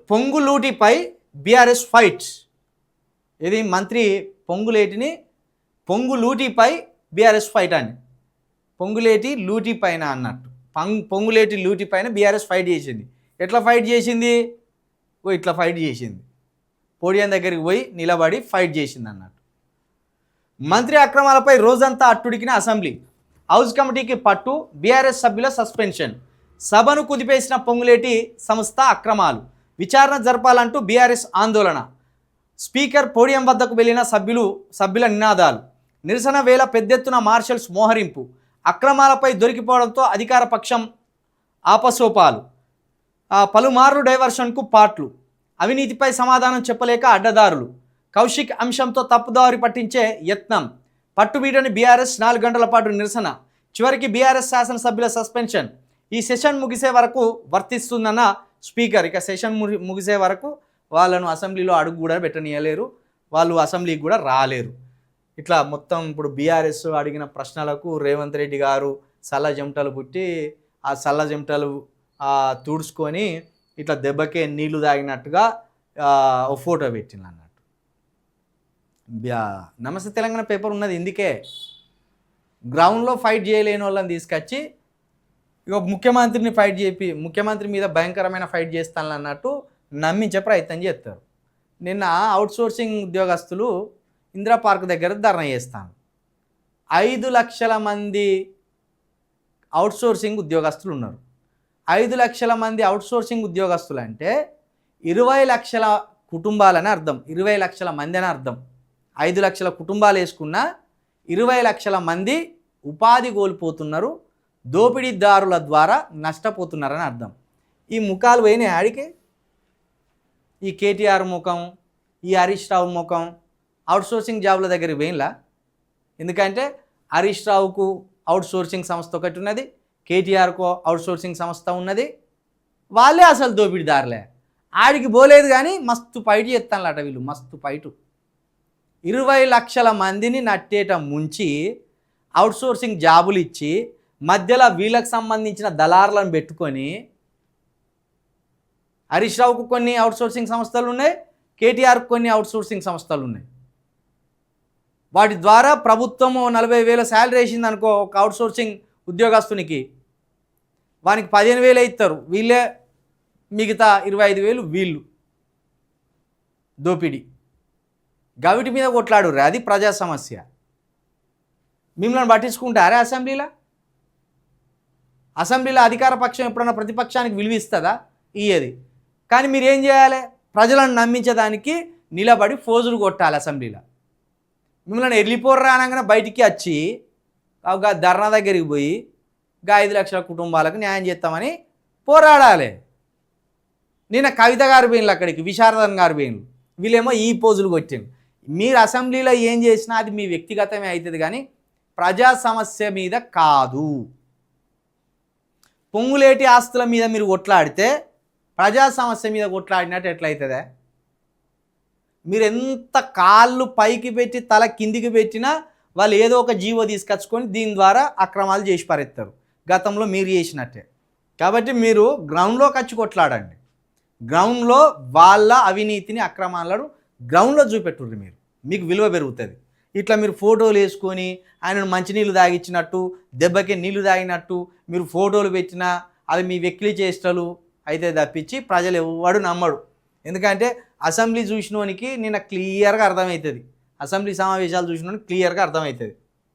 పొంగులూటిపై BRS fight. ఇది మంత్రి పొంగులూటిపై BRS fight అని. పొంగులేటి లూటి పైన అన్నట్టు. పొంగులేటి లూటి పైన బీఆర్ఎస్ ఫైట్ చేసింది. ఎట్లా ఫైట్ చేసింది? ఇట్లా ఫైట్ చేసింది. పోడియం దగ్గరికి పోయి నిలబడి ఫైట్ చేసింది అన్నట్టు. మంత్రి అక్రమాలపై రోజంతా అట్టుడికిన అసెంబ్లీ. హౌస్ కమిటీకి పట్టు, బీఆర్ఎస్ సభ్యుల సస్పెన్షన్. సభను కుదిపేసిన పొంగులేటి సంస్థ అక్రమాలు విచారణ జరపాలంటూ బీఆర్ఎస్ ఆందోళన. స్పీకర్ పోడియం వద్దకు వెళ్లిన సభ్యుల నినాదాలు. నిరసన వేళ పెద్దెత్తున మార్షల్స్ మోహరింపు. అక్రమాలపై దొరికిపోవడంతో అధికార పక్షం ఆపసోపాలు. పలుమార్లు డైవర్షన్కు పాట్లు. అవినీతిపై సమాధానం చెప్పలేక అడ్డదారులు. కౌశిక్ అంశంతో తప్పుదారి పట్టించే యత్నం. పట్టుబీడని బీఆర్ఎస్ 4 గంటల పాటు నిరసన. చివరికి బీఆర్ఎస్ శాసనసభ్యుల సస్పెన్షన్. ఈ సెషన్ ముగిసే వరకు వర్తిస్తుందన్న స్పీకర్. ఇక సెషన్ ముగిసే వరకు వాళ్ళను అసెంబ్లీలో అడుగు కూడా పెట్టనీయలేరు, వాళ్ళు అసెంబ్లీకి కూడా రాలేరు. ఇట్లా మొత్తం ఇప్పుడు బీఆర్ఎస్ అడిగిన ప్రశ్నలకు రేవంత్ రెడ్డి గారు సల్ల చెమటలు పుట్టి ఆ సల్ల చెమటలు తుడుచుకొని ఇట్లా దెబ్బకే నీళ్లు తాగినట్టుగా ఒక ఫోటో పెట్టింది అన్నట్టు. నమస్తే తెలంగాణ పేపర్ ఉన్నది ఇందుకే. గ్రౌండ్లో ఫైట్ చేయలేని వాళ్ళని తీసుకొచ్చి ఇక ముఖ్యమంత్రిని ఫైట్ చేపి ముఖ్యమంత్రి మీద భయంకరమైన ఫైట్ చేస్తాను అన్నట్టు నమ్మించే ప్రయత్నం చేస్తారు. నిన్న అవుట్సోర్సింగ్ ఉద్యోగస్తులు ఇందిరా పార్క్ దగ్గర ధర్నా చేస్తాను. 5 లక్షల మంది అవుట్సోర్సింగ్ ఉద్యోగస్తులు ఉన్నారు. 5 లక్షల మంది అవుట్సోర్సింగ్ ఉద్యోగస్తులు అంటే 20 లక్షల కుటుంబాలని అర్థం, 20 లక్షల మంది అని అర్థం. 5 లక్షల కుటుంబాలు వేసుకున్న 20 లక్షల మంది ఉపాధి కోల్పోతున్నారు, దోపిడీదారుల ద్వారా నష్టపోతున్నారని అర్థం. ఈ ముఖాలు పోయినాయి ఆడికి. ఈ కేటీఆర్ ముఖం, ఈ హరీష్ రావు ముఖం అవుట్సోర్సింగ్ జాబ్ల దగ్గరికి పోయినలా. ఎందుకంటే హరీష్ రావుకు అవుట్సోర్సింగ్ సంస్థ ఒకటి ఉన్నది, కేటీఆర్కు అవుట్సోర్సింగ్ సంస్థ ఉన్నది. వాళ్ళే అసలు దోపిడీదారులే. ఆడికి పోలేదు కానీ మస్తు ఫైట్ చేస్తానులట వీళ్ళు, మస్తు ఫైటు. 20 లక్షల మందిని నట్టేట ముంచి అవుట్సోర్సింగ్ జాబులు ఇచ్చి మధ్యలో వీళ్ళకి సంబంధించిన దళారులను పెట్టుకొని, హరీష్ రావుకు కొన్ని అవుట్సోర్సింగ్ సంస్థలు ఉన్నాయి, కేటీఆర్కు కొన్ని అవుట్సోర్సింగ్ సంస్థలు ఉన్నాయి. వాటి ద్వారా ప్రభుత్వము 40,000 శాలరీ వేసింది అనుకో ఒక అవుట్సోర్సింగ్ ఉద్యోగస్తునికి, వానికి 15,000 ఇస్తారు, వీళ్ళే మిగతా 25,000 వీళ్ళు. దోపిడీ గవిటి మీద కొట్లాడు. అది ప్రజా సమస్య. మిమ్మల్ని పట్టించుకుంటారా? అసెంబ్లీలో అధికార పక్షం ఎప్పుడన్నా ప్రతిపక్షానికి విలువిస్తుందా? ఇయ్యది. కానీ మీరు ఏం చేయాలి? ప్రజలను నమ్మించడానికి నిలబడి ఫోజులు కొట్టాలి అసెంబ్లీలో. మిమ్మల్ని వెళ్ళిపోర్రా అనగానే బయటికి వచ్చి ఒక ధర్నా దగ్గరికి పోయి 5 లక్షల కుటుంబాలకు న్యాయం చేస్తామని పోరాడాలి. నిన్న కవిత గారు పోయిన్లు అక్కడికి, విశారదన్ గారు పోయిన్లు, వీళ్ళేమో ఈ పోజులు కొట్టిండు. మీరు అసెంబ్లీలో ఏం చేసినా అది మీ వ్యక్తిగతమే అవుతుంది కానీ ప్రజా సమస్య మీద కాదు. పొంగులేటి ఆస్తుల మీద మీరు కొట్లాడితే ప్రజా సమస్య మీద కొట్లాడినట్టు ఎట్లయితుందే? మీరు ఎంత కాళ్ళు పైకి పెట్టి తల కిందికి పెట్టినా వాళ్ళు ఏదో ఒక జీవో తీసుకొచ్చుకొని దీని ద్వారా అక్రమాలు చేసి పారేస్తారు, గతంలో మీరు చేసినట్టే. కాబట్టి మీరు గ్రౌండ్లోకి వచ్చి కొట్లాడండి. గ్రౌండ్లో వాళ్ళ అవినీతిని, అక్రమాలను గ్రౌండ్లో చూపెట్టుర్రు. మీకు విలువ పెరుగుతుంది. ఇట్లా మీరు ఫోటోలు వేసుకొని ఆయనను మంచినీళ్ళు తాగించినట్టు, దెబ్బకి నీళ్లు తాగినట్టు మీరు ఫోటోలు పెట్టినా అది మీ వెకిలి చేష్టలు అయితే తప్పించి ప్రజలు ఎవడు నమ్మడు. ఎందుకంటే అసెంబ్లీ చూసినోనికి నిన్న క్లియర్గా అర్థమవుతుంది, అసెంబ్లీ సమావేశాలు చూసినోనికి క్లియర్గా అర్థమవుతుంది.